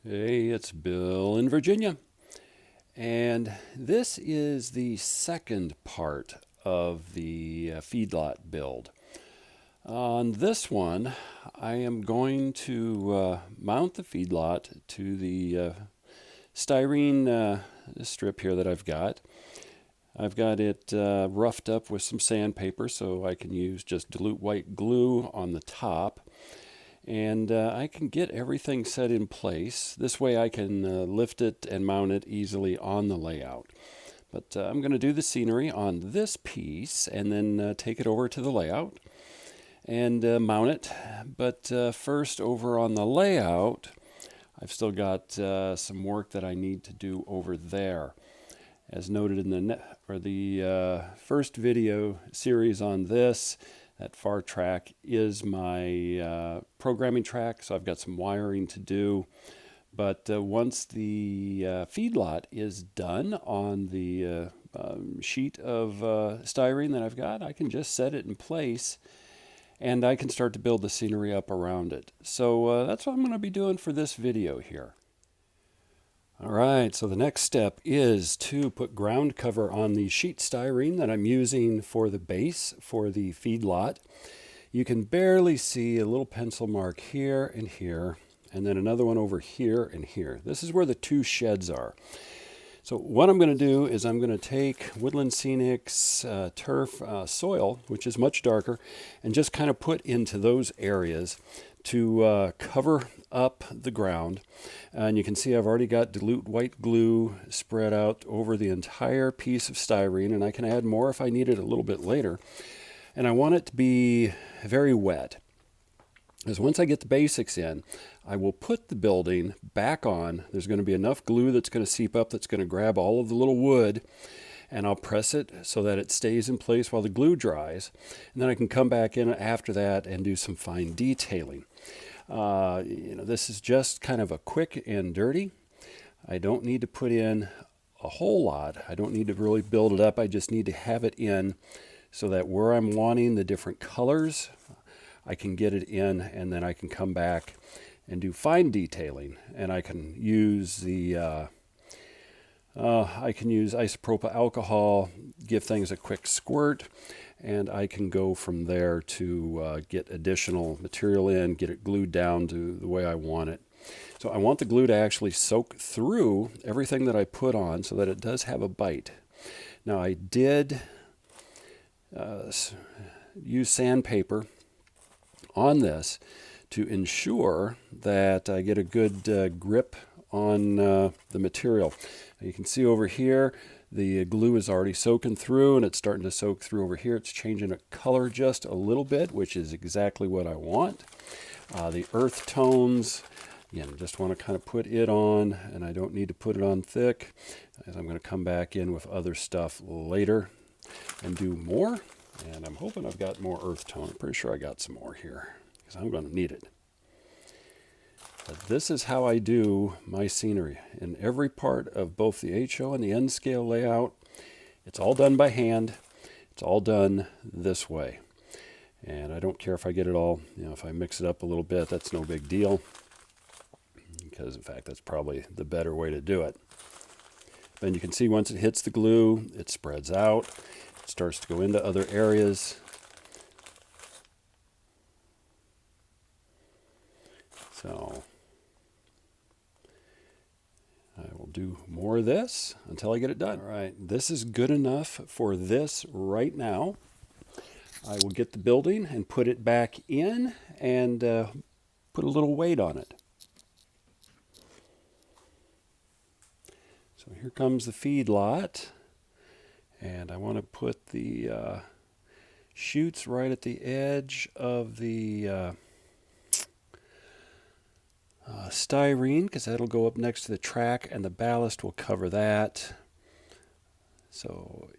Hey, it's Bill in Virginia. And this is the second part of the feedlot build. On this one, I am going to mount the feedlot to the styrene strip here that I've got. I've got it roughed up with some sandpaper so I can use just dilute white glue on the top. And I can get everything set in place. This way I can lift it and mount it easily on the layout. But I'm going to do the scenery on this piece and then take it over to the layout and mount it. But first, over on the layout, I've still got some work that I need to do over there. As noted in the first video series on this, that far track is my programming track, so I've got some wiring to do. But once the feedlot is done on the sheet of styrene that I've got, I can just set it in place and I can start to build the scenery up around it. So that's what I'm going to be doing for this video here. All right, so the next step is to put ground cover on the sheet styrene that I'm using for the base for the feedlot. You can barely see a little pencil mark here and here, and then another one over here and here. This is where the two sheds are. So what I'm going to do is I'm going to take Woodland Scenic's turf soil, which is much darker, and just kind of put into those areas to cover up the ground. And you can see I've already got dilute white glue spread out over the entire piece of styrene, and I can add more if I need it a little bit later. And I want it to be very wet, because once I get the basics in, I will put the building back on. There's going to be enough glue that's going to seep up that's going to grab all of the little wood, and I'll press it so that it stays in place while the glue dries. And then I can come back in after that and do some fine detailing. This is just kind of a quick and dirty. I don't need to put in a whole lot. I don't need to really build it up. I just need to have it in so that where I'm wanting the different colors, I can get it in, and then I can come back and do fine detailing. And I can use isopropyl alcohol, give things a quick squirt, and I can go from there to get additional material in, get it glued down to the way I want it. So I want the glue to actually soak through everything that I put on so that it does have a bite. Now I did use sandpaper on this to ensure that I get a good grip on the material. You can see over here the glue is already soaking through, and it's starting to soak through over here. It's changing a color just a little bit, which is exactly what I want. The earth tones, again, I just want to kind of put it on, and I don't need to put it on thick, as I'm going to come back in with other stuff later and do more. And I'm hoping I've got more earth tone. I'm pretty sure I got some more here, because I'm going to need it. But this is how I do my scenery. In every part of both the HO and the N scale layout, it's all done by hand. It's all done this way. And I don't care if I get it all, if I mix it up a little bit, that's no big deal. Because in fact, that's probably the better way to do it. Then you can see once it hits the glue, it spreads out. It starts to go into other areas. So I will do more of this until I get it done. All right, this is good enough for this right now. I will get the building and put it back in and put a little weight on it. So here comes the feedlot, and I want to put the chutes right at the edge of the styrene, because that'll go up next to the track, and the ballast will cover that. So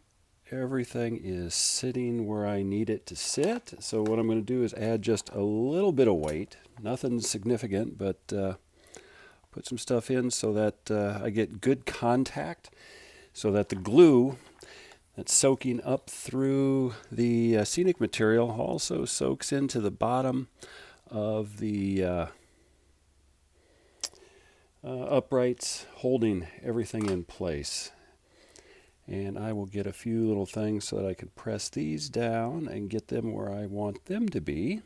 everything is sitting where I need it to sit. So what I'm going to do is add just a little bit of weight, nothing significant, but put some stuff in so that I get good contact, so that the glue that's soaking up through the scenic material also soaks into the bottom of the uprights holding everything in place. And I will get a few little things so that I can press these down and get them where I want them to be.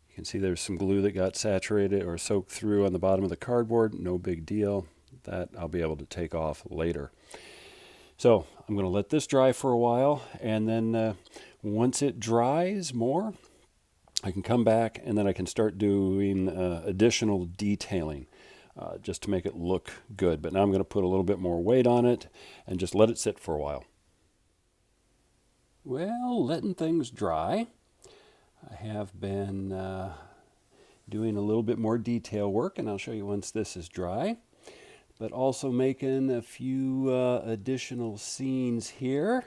You can see there's some glue that got saturated or soaked through on the bottom of the cardboard. No big deal. That I'll be able to take off later. So I'm going to let this dry for a while, and then once it dries more, I can come back and then I can start doing additional detailing just to make it look good. But now I'm going to put a little bit more weight on it and just let it sit for a while. Well, letting things dry, I have been doing a little bit more detail work, and I'll show you once this is dry. But also making a few additional scenes here,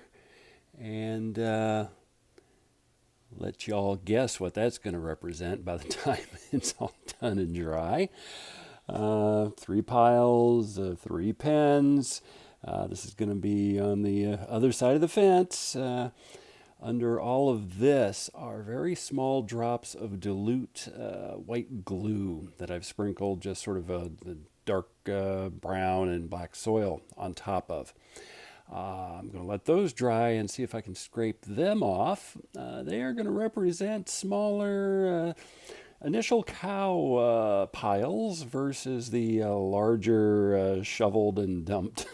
and let y'all guess what that's going to represent by the time it's all done and dry. 3 piles, 3 pens. This is going to be on the other side of the fence. Under all of this are very small drops of dilute white glue that I've sprinkled just sort of the dark brown and black soil on top of. I'm going to let those dry and see if I can scrape them off. They are going to represent smaller initial cow piles versus the larger shoveled and dumped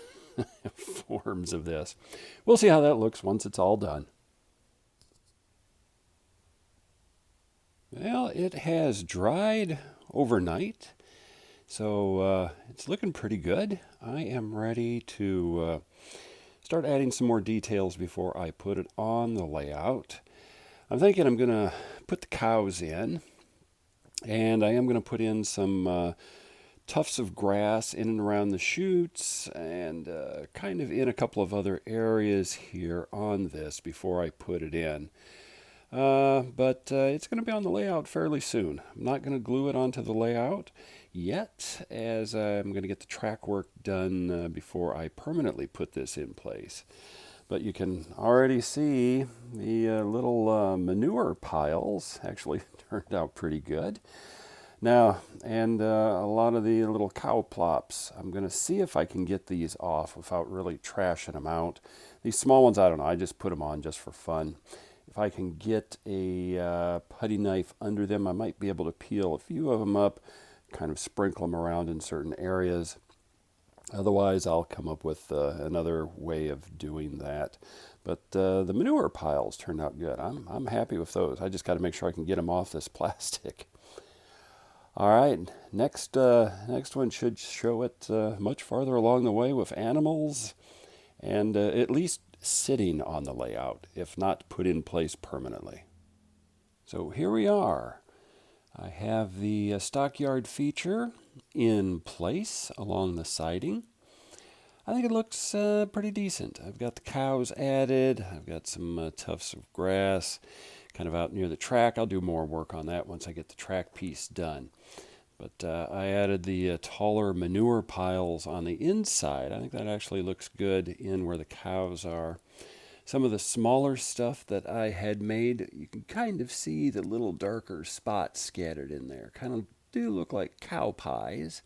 forms of this. We'll see how that looks once it's all done. Well, it has dried overnight, so it's looking pretty good. I am ready to start adding some more details before I put it on the layout. I'm thinking I'm going to put the cows in, and I am going to put in some tufts of grass in and around the chutes, and kind of in a couple of other areas here on this before I put it in. But it's going to be on the layout fairly soon. I'm not going to glue it onto the layout yet, as I'm going to get the track work done before I permanently put this in place. But you can already see the little manure piles actually turned out pretty good. Now, and a lot of the little cow plops, I'm going to see if I can get these off without really trashing them out. These small ones, I don't know, I just put them on just for fun. If I can get a putty knife under them, I might be able to peel a few of them up, kind of sprinkle them around in certain areas. Otherwise, I'll come up with another way of doing that. But the manure piles turned out good. I'm happy with those. I just got to make sure I can get them off this plastic. All right, next one should show it much farther along the way with animals, and at least sitting on the layout, if not put in place permanently. So here we are. I have the Stockyard feature in place along the siding. I think it looks pretty decent. I've got the cows added. I've got some tufts of grass kind of out near the track. I'll do more work on that once I get the track piece done. But I added the taller manure piles on the inside. I think that actually looks good in where the cows are. Some of the smaller stuff that I had made, you can kind of see the little darker spots scattered in there. Kind of do look like cow pies.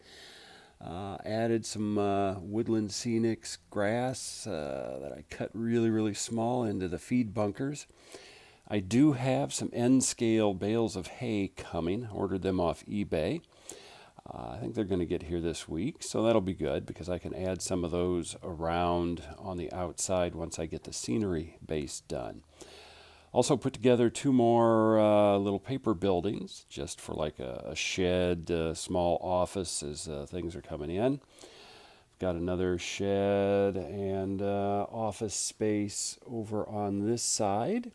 Added some woodland scenics grass that I cut really, really small into the feed bunkers. I do have some N-scale bales of hay coming. Ordered them off eBay. I think they're going to get here this week, so that'll be good because I can add some of those around on the outside once I get the scenery base done. Also put together 2 more little paper buildings just for like a shed, small office as things are coming in. Got another shed and office space over on this side.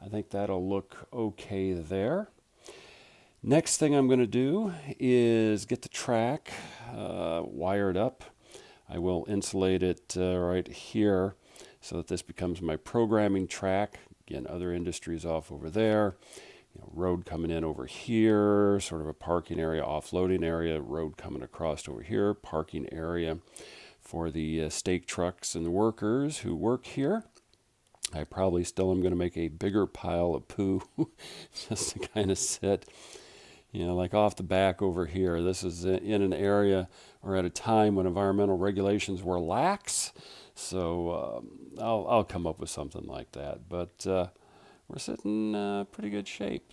I think that'll look okay there. Next thing I'm going to do is get the track wired up. I will insulate it right here so that this becomes my programming track. Again, other industries off over there. Road coming in over here, sort of a parking area, offloading area, road coming across over here, parking area for the stake trucks and the workers who work here. I probably still am going to make a bigger pile of poo just to kind of sit, like off the back over here. This is in an area or at a time when environmental regulations were lax. So I'll come up with something like that. But we're sitting pretty good shape.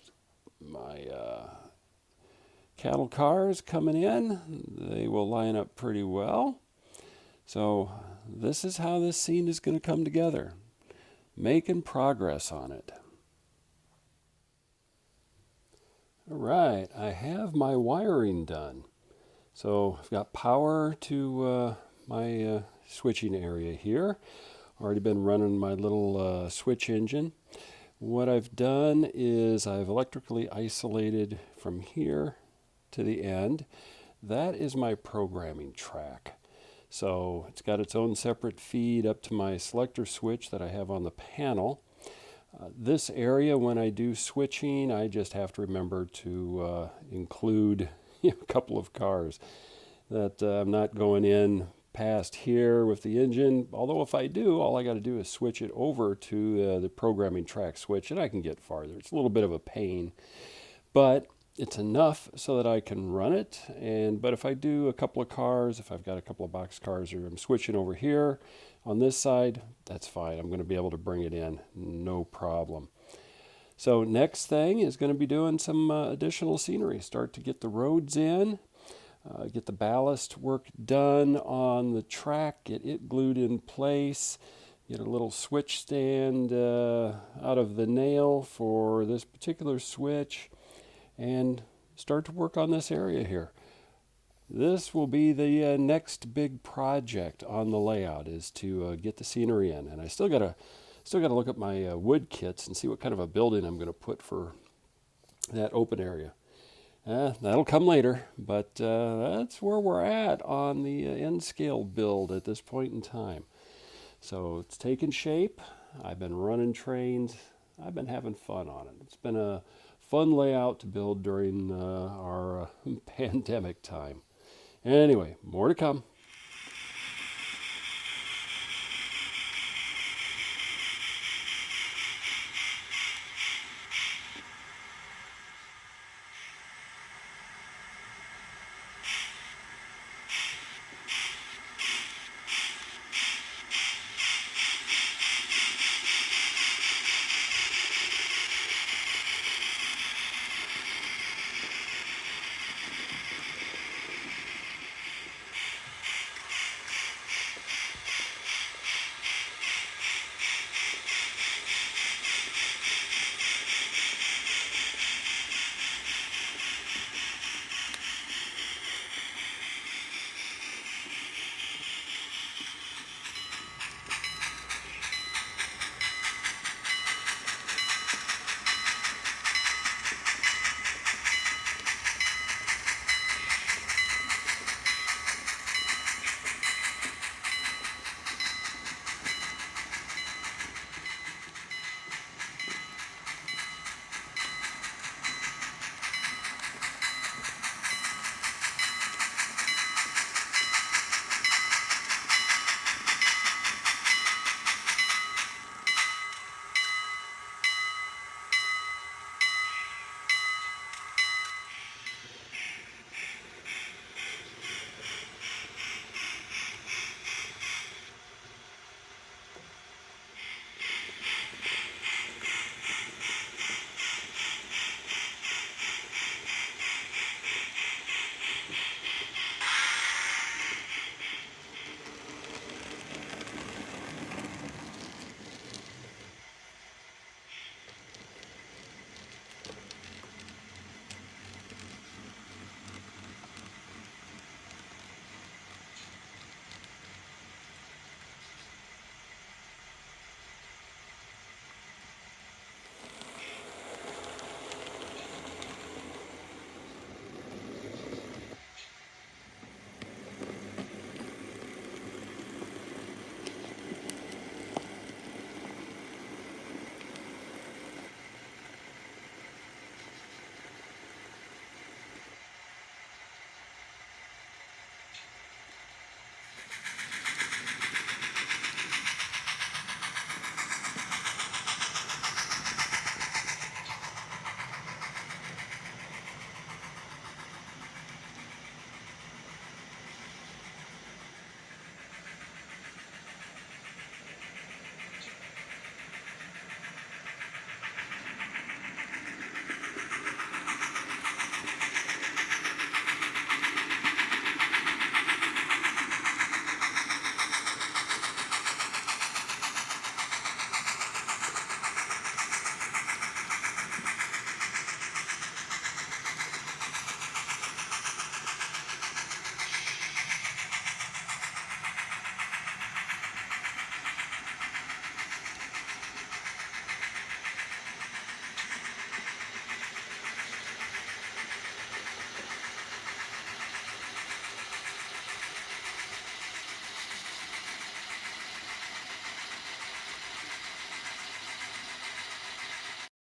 My cattle cars coming in, they will line up pretty well. So this is how this scene is going to come together. Making progress on it. All right, I have my wiring done. So I've got power to my switching area here. Already been running my little switch engine. What I've done is I've electrically isolated from here to the end. That is my programming track. So it's got its own separate feed up to my selector switch that I have on the panel. This area, when I do switching, I just have to remember to include a couple of cars. That I'm not going in past here with the engine. Although if I do, all I got to do is switch it over to the programming track switch, and I can get farther. It's a little bit of a pain, but it's enough so that I can run it. But if I do a couple of cars, if I've got a couple of box cars, or I'm switching over here on this side, that's fine. I'm going to be able to bring it in, no problem. So next thing is going to be doing some additional scenery. Start to get the roads in, get the ballast work done on the track, get it glued in place, get a little switch stand out of the nail for this particular switch, and start to work on this area here. This will be the next big project on the layout, is to get the scenery in. And I still got to look at my wood kits and see what kind of a building I'm going to put for that open area. That'll come later, but that's where we're at on the end scale build at this point in time. So it's taken shape. I've been running trains. I've been having fun on it. It's been a fun layout to build during our pandemic time. Anyway, more to come.